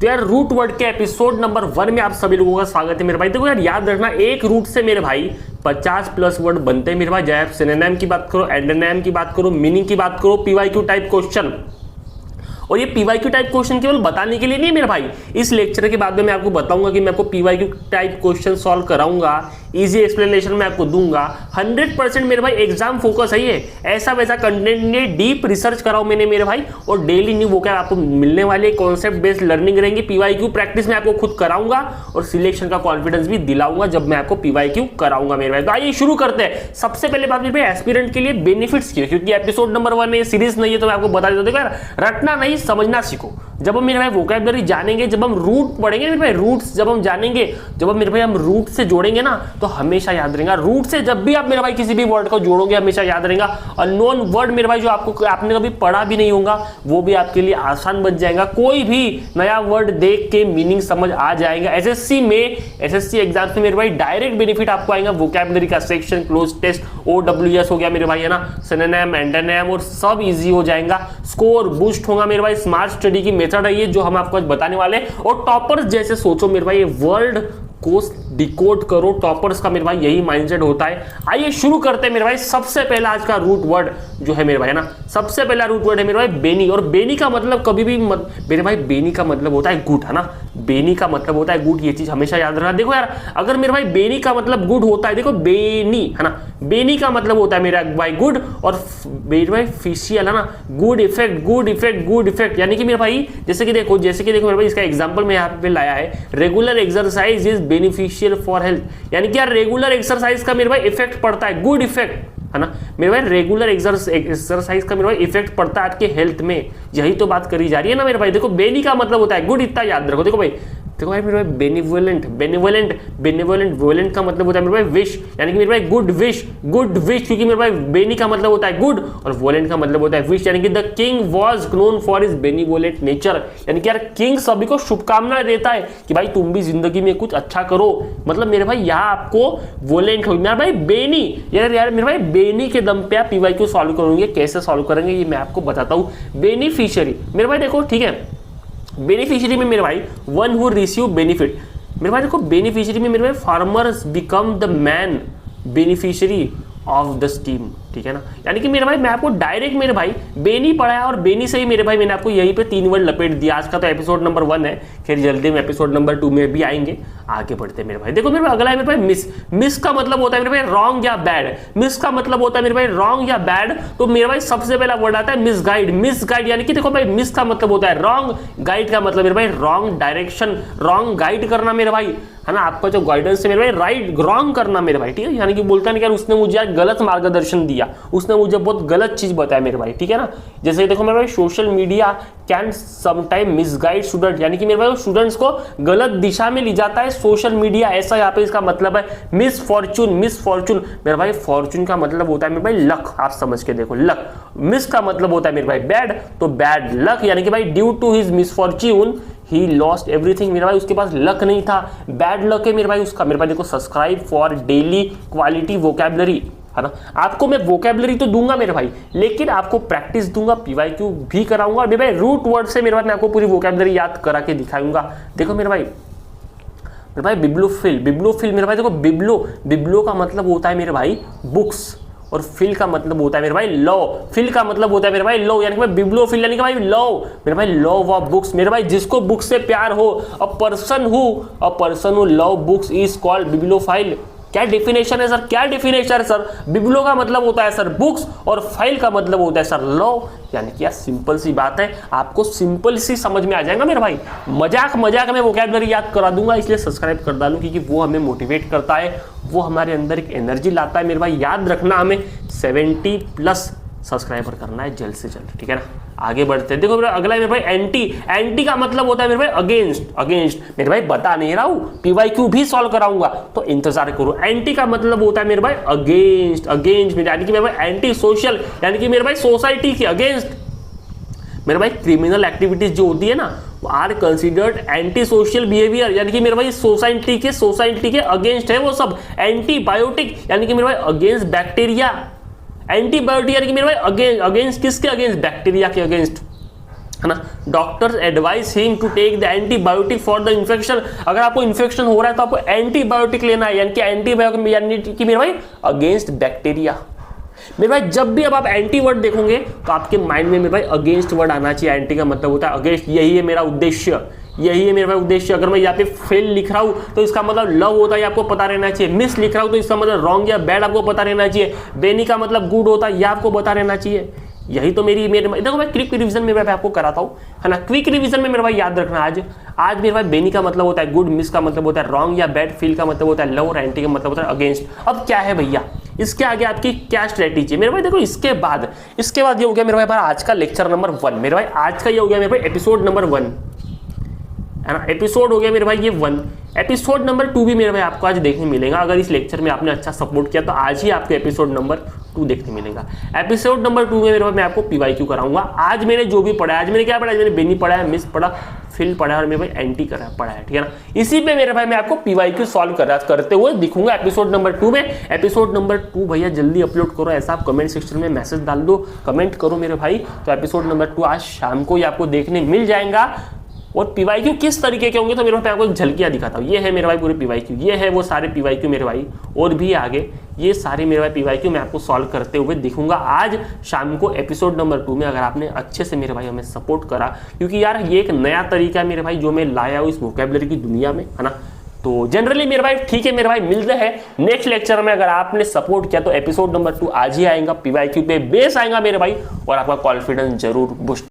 तो यार root word के एपिसोड नंबर 1 में आप सभी लोगों का स्वागत है मेरे भाई। देखो यार याद रखना, एक रूट से मेरे भाई 50+ वर्ड बनते हैं मेरे भाई। चाहे आप सिनोनिम की बात करो, एंटोनिम की बात करो, मीनिंग की बात करो, पीवाईक्यू टाइप क्वेश्चन। और ये पीवाईक्यू टाइप क्वेश्चन केवल बताने के लिए नहीं मेरे भाई, इस लेक्चर के बाद में मैं आपको बताऊंगा कि मैं आपको पीवाईक्यू टाइप क्वेश्चन सॉल्व कराऊंगा, इजी एक्सप्लेनेशन मैं आपको दूंगा। 100% मेरे भाई एग्जाम फोकस है ये, ऐसा वैसा कंटेंट नहीं, डीप रिसर्च कराओ मैंने मेरे भाई। और डेली न्यू वोकैब आपको मिलने वाले, कॉन्सेप्ट बेस्ड लर्निंग रहेंगी। पीवाईक्यू प्रैक्टिस में आपको खुद कराऊंगा और सिलेक्शन का कॉन्फिडेंस भी दिलाऊंगा जब मैं आपको पीवाईक्यू कराऊंगा मेरे भाई। तो आइए शुरू करते हैं। सबसे पहले बात मेरे भाई एस्पिरेंट के लिए बेनिफिट्स की, क्योंकि एपिसोड नंबर 1 में सीरीज नहीं है तो मैं आपको बता देता हूं, रटना नहीं समझना सीखो। जब हम मेरे भाई वोकैबुलरी जानेंगे, जब हम रूट पढ़ेंगे मेरे भाई, रूट्स जब हम जानेंगे, जब हम मेरे भाई हम रूट से जोड़ेंगे ना, तो हमेशा याद रहेगा। रूट से जब भी आप मेरे भाई किसी भी वर्ड को जोड़ोगे हमेशा याद रहेगा। अननोन वर्ड मेरे भाई जो आपने कभी पढ़ा भी नहीं होगा वो भी आपके लिए आसान बन जाएगा। कोई भी नया वर्ड देख के मीनिंग समझ आ जाएगा। एसएससी एग्जाम में मेरे भाई डायरेक्ट बेनिफिट आपको आएगा। वोकैबुलरी का सेक्शन, क्लोज टेस्ट, OWS हो गया मेरे भाई, है ना, सिनोनिम, एंटोनिम और सब इजी हो जाएगा। स्कोर बूस्ट होगा मेरे भाई। स्मार्ट स्टडी की मेथड है ये जो हम आपको आज बताने वाले। और टॉपर्स जैसे सोचो मेरे भाई, ये वर्ल्ड को डिकोड करो। टॉपर्स का मेरे भाई यही माइंडसेट होता है। आइए शुरू करते हैं मेरे भाई। सबसे पहला आज का रूट वर्ड जो है मेरे भाई, है ना, सबसे पहला रूट वर्ड है मेरे भाई बेनी। और बेनी का मतलब कभी भी मेरे भाई, बेनी का मतलब होता है गुड, है ना, बेनी का मतलब होता है गुड। ये चीज हमेशा याद रखना। देखो यार, अगर मेरे भाई बेनी का मतलब गुड होता है, देखो बेनी, है ना, बेनी का मतलब होता है मेरा भाई गुड, और मेरे भाई फिशियल, है ना, good effect, good effect, good effect. यानी कि मेरे भाई जैसे कि देखो मेरे भाई, इसका एग्जांपल मैं यहाँ पे लाया है। Regular exercise is beneficial for health. यानी कि यार रेगुलर एक्सरसाइज का मेरे भाई इफेक्ट पड़ता है, गुड इफेक्ट, है ना मेरे भाई। रेगुलर एक्सरसाइज का मेरे भाई इफेक्ट पड़ता है आपके हेल्थ में। यही तो बात करी जा रही है ना मेरे भाई। देखो बेनी का मतलब होता है गुड, इतना याद रखो। देखो भाई मेरे भाई बेनिवोलेंट, वोलेंट का मतलब होता है मेरे भाई विश, यानी कि मेरे भाई गुड विश, क्योंकि मेरे भाई बेनी का मतलब होता है गुड और वोलेंट का मतलब होता है विश। यानी कि the king was known for his benevolent nature. यानी कि यार किंग सभी को शुभकामनाएं देता है कि भाई तुम भी जिंदगी में कुछ अच्छा करो। मतलब मेरे भाई यहाँ आपको वोलेंट हो मेरा भाई बेनी। यार मेरे भाई बेनी के दम पे आप पीवाईक्यू सॉल्व करोगे। कैसे सॉल्व करेंगे ये मैं आपको बताता हूँ। बेनिफिशियरी मेरे भाई देखो, ठीक है, बेनिफिशियरी में मेरे भाई वन हु रिसीव बेनिफिट। मेरे भाई देखो बेनिफिशियरी में मेरे भाई farmers become the man beneficiary of the scheme, ठीक है ना। यानी कि मेरे भाई मैं आपको डायरेक्ट मेरे भाई बेनी पढ़ाया और बेनी से ही मेरे भाई मैंने आपको यहीं पे 3 वर्ड लपेट दिया। आज का तो एपिसोड नंबर 1 है, फिर जल्दी में एपिसोड नंबर 2 में भी आएंगे। आगे बढ़ते हैं मेरे भाई। देखो मेरे भाई अगला है मेरे भाई मिस का मतलब होता है मेरे भाई रॉन्ग या बैड। मिस का मतलब होता है मेरे भाई रॉन्ग या बैड। तो मेरे भाई सबसे पहला वर्ड आता है मिसगाइड। यानी कि देखो भाई मिस का मतलब होता है रॉन्ग, गाइड का मतलब मेरे भाई रॉन्ग डायरेक्शन, रॉन्ग गाइड करना मेरे भाई, है ना। आपका जो गाइडेंस है मेरे भाई राइट रॉन्ग करना मेरे भाई, ठीक है। यानी कि बोलता नहीं यार उसने मुझे गलत मार्गदर्शन दिया, उसने मुझे बहुत गलत चीज बताया मेरे भाई, ठीक है ना। जैसे देखो मेरे भाई social media can sometime misguide student. यानी कि मेरे भाई स्टूडेंट्स को गलत दिशा में ले जाता है सोशल मीडिया, ऐसा यहाँ पे इसका मतलब है। मिसफॉर्चून मेरे भाई फॉर्चून का मतलब होता है मेरे भाई लक। आप समझ के देखो लक। मिस का मतलब होता है मेरे भाई बैड, तो बैड लक। यानी कि भाई due to his misfortune he lost everything. मेरे भाई उसके पास लक नहीं था, बैड लक है मेरे भाई उसका। मेरे भाई देखो subscribe for daily quality vocabulary, है ना। आपको मैं वोकैबुलरी तो दूंगा मेरे भाई, लेकिन आपको प्रैक्टिस दूंगा, पीवाईक्यू भी कराऊंगा। मेरे भाई रूट वर्ड से मेरे भाई मैं आपको पूरी वोकैबुलरी याद करा के दिखाऊंगा। देखो मेरे भाई बिब्लोफिल मेरे भाई देखो बिब्लो का मतलब होता है मेरे भाई बुक्स, और फिल का मतलब होता है मेरे भाई लव। फिल का मतलब होता है मेरे भाई लव, यानी कि भाई बिब्लोफिल यानी कि भाई लव, मेरे भाई लव ऑफ बुक्स। मेरे भाई जिसको बुक से प्यार हो, a person who love books is called bibliophile. क्या डेफिनेशन है सर, क्या डेफिनेशन है सर। बिब्लो का मतलब होता है सर बुक्स और फाइल का मतलब होता है सर लव। यानी कि यार सिंपल सी बात है, आपको सिंपल सी समझ में आ जाएगा मेरे भाई। मजाक में वोकैबुलरी याद करा दूंगा, इसलिए सब्सक्राइब कर डालूं, क्योंकि वो हमें मोटिवेट करता है, वो हमारे अंदर एक एनर्जी लाता है मेरे भाई। याद रखना हमें 70+ सब्सक्राइबर करना है जल्द से जल्द, ठीक है ना। आगे बढ़ते हैं। देखो मेरा अगला है मेरे भाई एंटी का मतलब होता है मेरे भाई अगेंस्ट। मेरे भाई बता नहीं रहा हूं, पीवाईक्यू भी सॉल्व कराऊंगा तो इंतजार करो। एंटी का मतलब होता है मेरे भाई अगेंस्ट, यानी कि मेरे भाई एंटी सोशल, यानी कि मेरे भाई सोसाइटी के अगेंस्ट। मेरे भाई क्रिमिनल एक्टिविटीज जो होती है ना, are considered anti social behaviour, यानी कि मेरे भाई सोसाइटी के अगेंस्ट है वो सब। एंटीबायोटिक यानी कि मेरे भाई अगेंस्ट बैक्टीरिया। एंटीबायोटिक यानी कि मेरे भाई अगेंस्ट किसके अगेंस्ट, बैक्टीरिया के अगेंस्ट। है ना, doctors advise him to take the antibiotic for the infection. अगर आपको इन्फेक्शन हो रहा है तो आपको एंटीबायोटिक लेना है, यानी कि एंटीबायोटिक यानी कि मेरे भाई अगेंस्ट बैक्टीरिया। मेरे भाई जब भी अब आप एंटी वर्ड देखोगे तो आपके माइंड में मेरे भाई अगेंस्ट वर्ड आना चाहिए। एंटी का मतलब होता है अगेंस्ट, यही है मेरा उद्देश्य, यही है मेरे भाई उद्देश्य। अगर मैं यहाँ पे फेल लिख रहा हूँ तो इसका मतलब लव होता है, आपको पता रहना चाहिए। मिस लिख रहा हूँ तो इसका मतलब रॉन्ग या बैड आपको पता रहना चाहिए। बेनी का मतलब गुड होता है, यह आपको पता रहना चाहिए। यही तो मेरे देखो मैं क्विक रिवीजन में भाई आपको कराता हूँ, है ना। क्विक रिवीजन में मेरे भाई याद रखना, आज मेरे भाई बेनी का मतलब होता है गुड, मिस का मतलब होता है रॉन्ग या बैड, फील का मतलब होता है लव और एंटी का मतलब होता है अगेंस्ट। अब क्या है भैया, इसके आगे आपकी क्या स्ट्रेटेजी है मेरे भाई? देखो इसके बाद ये हो गया मेरे भाई आज का लेक्चर नंबर 1। मेरे भाई आज का ये हो गया मेरे भाई एपिसोड नंबर 1, है ना। एपिसोड हो गया मेरे भाई ये 1। एपिसोड नंबर 2 भी मेरे भाई आपको आज देखने मिलेगा। अगर इस लेक्चर में आपने अच्छा सपोर्ट किया तो आज ही आपको एपिसोड नंबर 2 देखने मिलेगा। एपिसोड नंबर 2 में मेरे भाई मैं आपको पीवाईक्यू कराऊंगा। आज मैंने जो भी पढ़ा है, आज मैंने क्या पढ़ा है, मैंने बेनी पढ़ा है, मिस पढ़ा, फिल पढ़ा है और मेरे भाई एंटी पढ़ा है, ठीक है ना। इसी पे मेरे भाई मैं आपको पीवाईक्यू सॉल्व करते हुए दिखूंगा एपिसोड नंबर 2 में। एपिसोड नंबर 2 भैया जल्दी अपलोड करो, ऐसा आप कमेंट सेक्शन में मैसेज डाल दो, कमेंट करो मेरे भाई। तो एपिसोड नंबर 2 आज शाम को ही आपको देखने मिल जाएगा। और पीवाईक्यू किस तरीके के होंगे तो मेरे भाई आपको एक झलकियां दिखाता हूँ। ये है मेरे भाई पूरे पीवाईक्यू, ये है वो सारे पीवाईक्यू मेरे भाई, और भी आगे ये सारे मेरे भाई पीवाईक्यू मैं आपको सॉल्व करते हुए दिखूंगा आज शाम को एपिसोड नंबर 2 में। अगर आपने अच्छे से मेरे भाई हमें सपोर्ट करा, क्योंकि यार ये एक नया तरीका है मेरे भाई जो मैं लाया हूँ इस वोकैबुलरी की दुनिया में, है ना। तो जनरली मेरे भाई ठीक है मेरे भाई, मिलते हैं नेक्स्ट लेक्चर में। अगर आपने सपोर्ट किया तो एपिसोड नंबर 2 आज ही आएगा, पीवाईक्यू पे बेस आएगा मेरे भाई, और आपका कॉन्फिडेंस जरूर बूस्ट